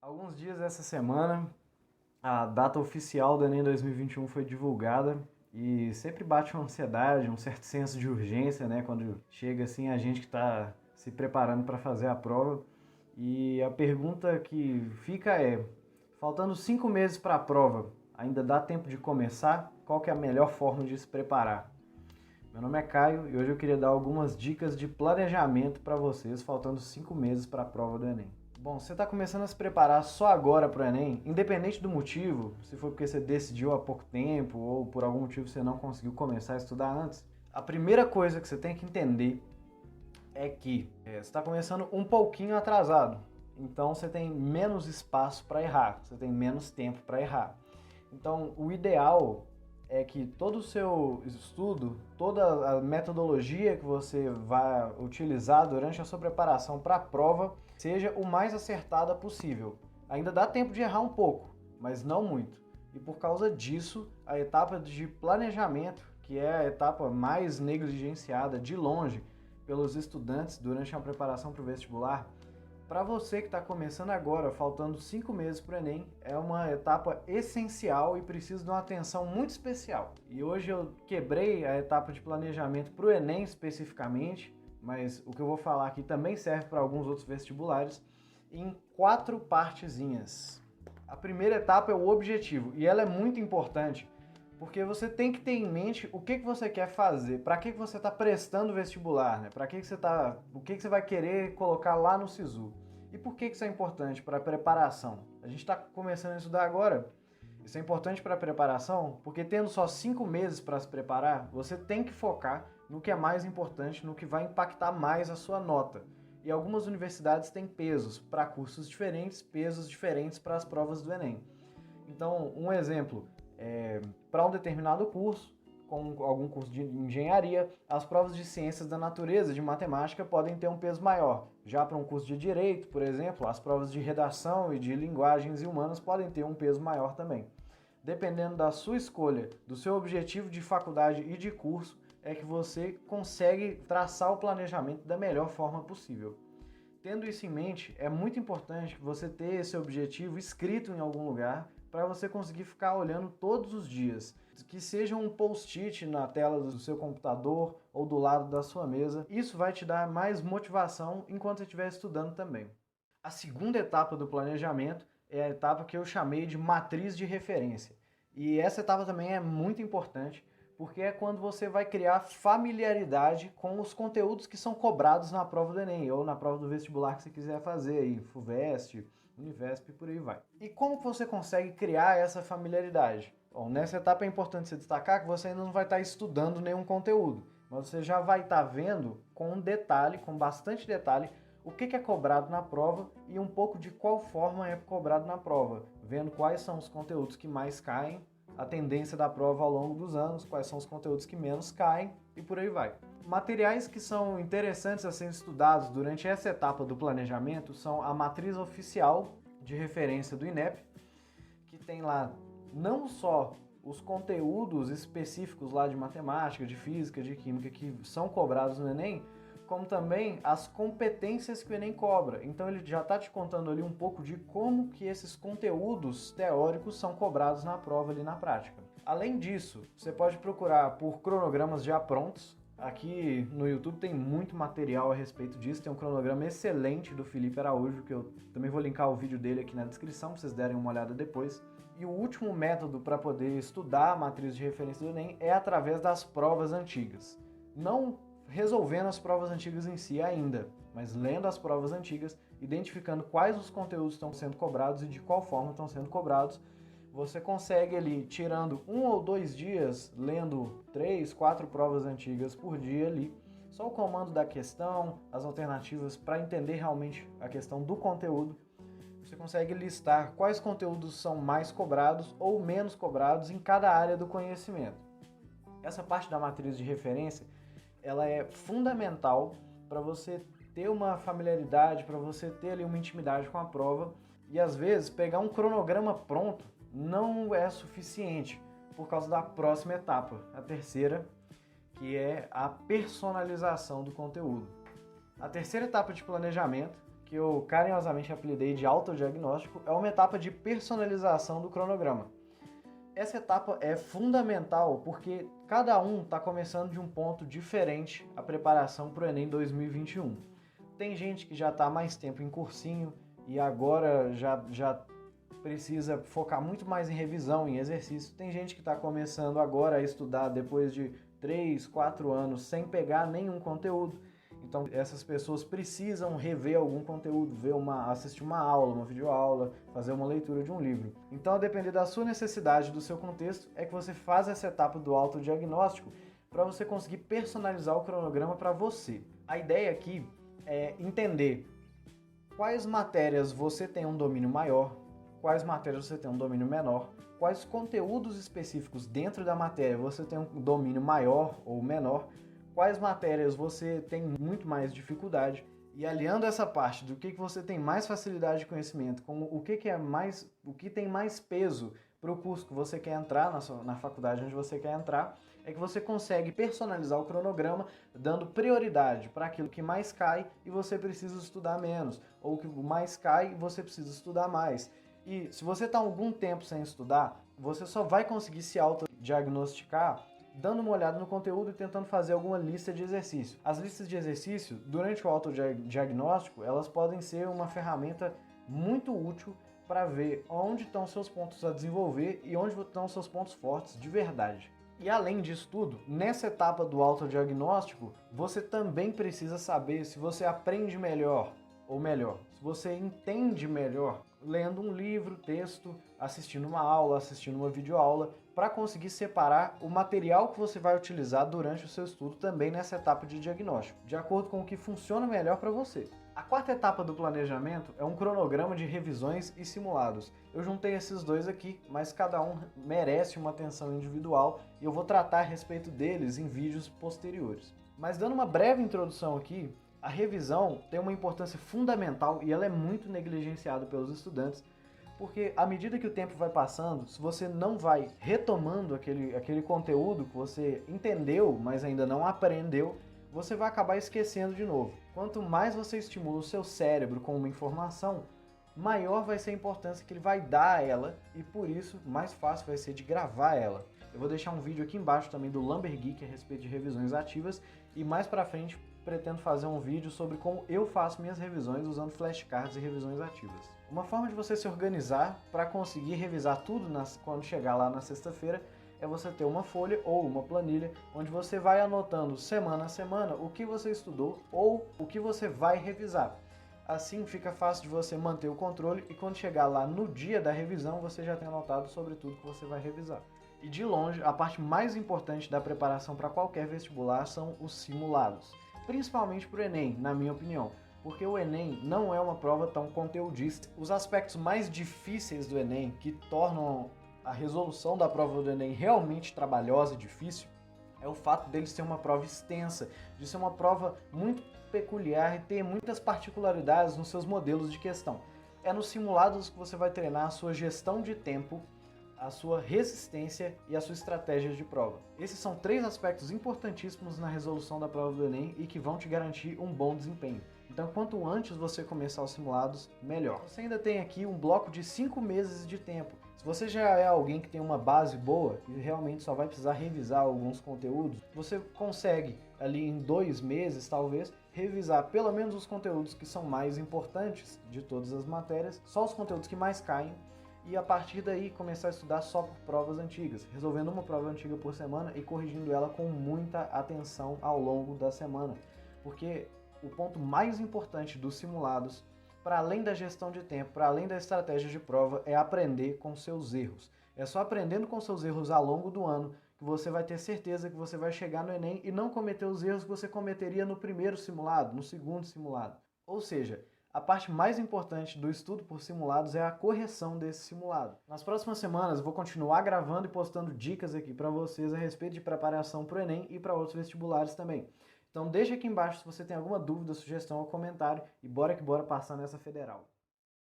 Alguns dias dessa semana, a data oficial do Enem 2021 foi divulgada e sempre bate uma ansiedade, um certo senso de urgência, né? Quando chega assim a gente que está se preparando para fazer a prova. E a pergunta que fica é, faltando 5 meses para a prova, ainda dá tempo de começar? Qual que é a melhor forma de se preparar? Meu nome é Caio e hoje eu queria dar algumas dicas de planejamento para vocês, faltando 5 meses para a prova do Enem. Bom, você está começando a se preparar só agora para o Enem, independente do motivo, se for porque você decidiu há pouco tempo ou por algum motivo você não conseguiu começar a estudar antes, a primeira coisa que você tem que entender é que você está começando um pouquinho atrasado, então você tem menos espaço para errar, você tem menos tempo para errar. Então, o ideal é que todo o seu estudo, toda a metodologia que você vai utilizar durante a sua preparação para a prova seja o mais acertada possível. Ainda dá tempo de errar um pouco, mas não muito. E por causa disso, a etapa de planejamento, que é a etapa mais negligenciada de longe pelos estudantes durante a preparação para o vestibular, para você que está começando agora, faltando 5 meses para o Enem, é uma etapa essencial e precisa de uma atenção muito especial. E hoje eu quebrei a etapa de planejamento para o Enem especificamente, mas o que eu vou falar aqui também serve para alguns outros vestibulares, em 4 partezinhas. A primeira etapa é o objetivo, e ela é muito importante, porque você tem que ter em mente o que você quer fazer, para que você está prestando vestibular, né? O que você vai querer colocar lá no SISU. E por que isso é importante para a preparação? A gente está começando a estudar agora. Isso é importante para a preparação, porque tendo só 5 meses para se preparar, você tem que focar no que é mais importante, no que vai impactar mais a sua nota. E algumas universidades têm pesos para cursos diferentes, pesos diferentes para as provas do Enem. Então, um exemplo, para um determinado curso, como algum curso de engenharia, as provas de ciências da natureza, de matemática, podem ter um peso maior. Já para um curso de direito, por exemplo, as provas de redação e de linguagens e humanas podem ter um peso maior também. Dependendo da sua escolha, do seu objetivo de faculdade e de curso, é que você consegue traçar o planejamento da melhor forma possível. Tendo isso em mente, é muito importante você ter esse objetivo escrito em algum lugar para você conseguir ficar olhando todos os dias. Que seja um post-it na tela do seu computador ou do lado da sua mesa. Isso vai te dar mais motivação enquanto você estiver estudando também. A segunda etapa do planejamento é a etapa que eu chamei de matriz de referência. E essa etapa também é muito importante, porque é quando você vai criar familiaridade com os conteúdos que são cobrados na prova do Enem ou na prova do vestibular que você quiser fazer, aí, FUVEST, Univesp e por aí vai. E como que você consegue criar essa familiaridade? Bom, nessa etapa é importante você destacar que você ainda não vai estar estudando nenhum conteúdo, mas você já vai estar vendo com detalhe, com bastante detalhe, o que é cobrado na prova e um pouco de qual forma é cobrado na prova, vendo quais são os conteúdos que mais caem, a tendência da prova ao longo dos anos, quais são os conteúdos que menos caem e por aí vai. Materiais que são interessantes a serem estudados durante essa etapa do planejamento são a matriz oficial de referência do INEP, que tem lá não só os conteúdos específicos lá de matemática, de física, de química que são cobrados no Enem, como também as competências que o Enem cobra. Então ele já está te contando ali um pouco de como que esses conteúdos teóricos são cobrados na prova ali na prática. Além disso, você pode procurar por cronogramas já prontos. Aqui no YouTube tem muito material a respeito disso, tem um cronograma excelente do Felipe Araújo, que eu também vou linkar o vídeo dele aqui na descrição, para vocês derem uma olhada depois. E o último método para poder estudar a matriz de referência do Enem é através das provas antigas. Não resolvendo as provas antigas em si ainda, mas lendo as provas antigas, identificando quais os conteúdos estão sendo cobrados e de qual forma estão sendo cobrados, você consegue ali, tirando 1 ou 2 dias, lendo 3, 4 provas antigas por dia ali, só o comando da questão, as alternativas para entender realmente a questão do conteúdo, você consegue listar quais conteúdos são mais cobrados ou menos cobrados em cada área do conhecimento. Essa parte da matriz de referência ela é fundamental para você ter uma familiaridade, para você ter ali uma intimidade com a prova e às vezes pegar um cronograma pronto não é suficiente por causa da próxima etapa, a terceira, que é a personalização do conteúdo. A terceira etapa de planejamento, que eu carinhosamente apelidei de autodiagnóstico, é uma etapa de personalização do cronograma. Essa etapa é fundamental porque cada um está começando de um ponto diferente a preparação para o Enem 2021. Tem gente que já está há mais tempo em cursinho e agora já precisa focar muito mais em revisão, em exercício. Tem gente que está começando agora a estudar depois de 3, 4 anos sem pegar nenhum conteúdo. Então essas pessoas precisam rever algum conteúdo, assistir uma aula, uma videoaula, fazer uma leitura de um livro. Então, a depender da sua necessidade, do seu contexto, é que você faz essa etapa do autodiagnóstico para você conseguir personalizar o cronograma para você. A ideia aqui é entender quais matérias você tem um domínio maior, quais matérias você tem um domínio menor, quais conteúdos específicos dentro da matéria você tem um domínio maior ou menor, quais matérias você tem muito mais dificuldade, e aliando essa parte do que você tem mais facilidade de conhecimento com o que tem mais peso para o curso que você quer entrar, na faculdade onde você quer entrar, é que você consegue personalizar o cronograma dando prioridade para aquilo que mais cai e você precisa estudar menos, ou que mais cai e você precisa estudar mais. E se você está algum tempo sem estudar, você só vai conseguir se autodiagnosticar dando uma olhada no conteúdo e tentando fazer alguma lista de exercício. As listas de exercício, durante o autodiagnóstico, elas podem ser uma ferramenta muito útil para ver onde estão seus pontos a desenvolver e onde estão seus pontos fortes de verdade. E além disso tudo, nessa etapa do autodiagnóstico, você também precisa saber se você aprende melhor, ou melhor, se você entende melhor lendo um livro, texto, assistindo uma aula, assistindo uma videoaula, para conseguir separar o material que você vai utilizar durante o seu estudo também nessa etapa de diagnóstico, de acordo com o que funciona melhor para você. A quarta etapa do planejamento é um cronograma de revisões e simulados. Eu juntei esses dois aqui, mas cada um merece uma atenção individual e eu vou tratar a respeito deles em vídeos posteriores. Mas dando uma breve introdução aqui, a revisão tem uma importância fundamental e ela é muito negligenciada pelos estudantes, porque à medida que o tempo vai passando, se você não vai retomando aquele conteúdo que você entendeu, mas ainda não aprendeu, você vai acabar esquecendo de novo. Quanto mais você estimula o seu cérebro com uma informação, maior vai ser a importância que ele vai dar a ela e por isso mais fácil vai ser de gravar ela. Eu vou deixar um vídeo aqui embaixo também do Lumbergeek a respeito de revisões ativas e mais pra frente pretendo fazer um vídeo sobre como eu faço minhas revisões usando flashcards e revisões ativas. Uma forma de você se organizar para conseguir revisar tudo quando chegar lá na sexta-feira é você ter uma folha ou uma planilha onde você vai anotando semana a semana o que você estudou ou o que você vai revisar. Assim fica fácil de você manter o controle e quando chegar lá no dia da revisão você já tem anotado sobre tudo que você vai revisar. E de longe, a parte mais importante da preparação para qualquer vestibular são os simulados. Principalmente para o Enem, na minha opinião, porque o Enem não é uma prova tão conteudista. Os aspectos mais difíceis do Enem, que tornam a resolução da prova do Enem realmente trabalhosa e difícil, é o fato dele ser uma prova extensa, de ser uma prova muito peculiar e ter muitas particularidades nos seus modelos de questão. É nos simulados que você vai treinar a sua gestão de tempo, a sua resistência e a sua estratégia de prova. Esses são 3 aspectos importantíssimos na resolução da prova do Enem e que vão te garantir um bom desempenho. Então, quanto antes você começar os simulados, melhor. Você ainda tem aqui um bloco de 5 meses de tempo. Se você já é alguém que tem uma base boa e realmente só vai precisar revisar alguns conteúdos, você consegue ali em 2 meses, talvez, revisar pelo menos os conteúdos que são mais importantes de todas as matérias, só os conteúdos que mais caem, e a partir daí começar a estudar só por provas antigas, resolvendo uma prova antiga por semana e corrigindo ela com muita atenção ao longo da semana. Porque o ponto mais importante dos simulados, para além da gestão de tempo, para além da estratégia de prova, é aprender com seus erros. É só aprendendo com seus erros ao longo do ano que você vai ter certeza que você vai chegar no Enem e não cometer os erros que você cometeria no primeiro simulado, no segundo simulado. Ou seja, a parte mais importante do estudo por simulados é a correção desse simulado. Nas próximas semanas eu vou continuar gravando e postando dicas aqui para vocês a respeito de preparação para o Enem e para outros vestibulares também. Então deixa aqui embaixo se você tem alguma dúvida, sugestão ou comentário e bora que bora passar nessa federal.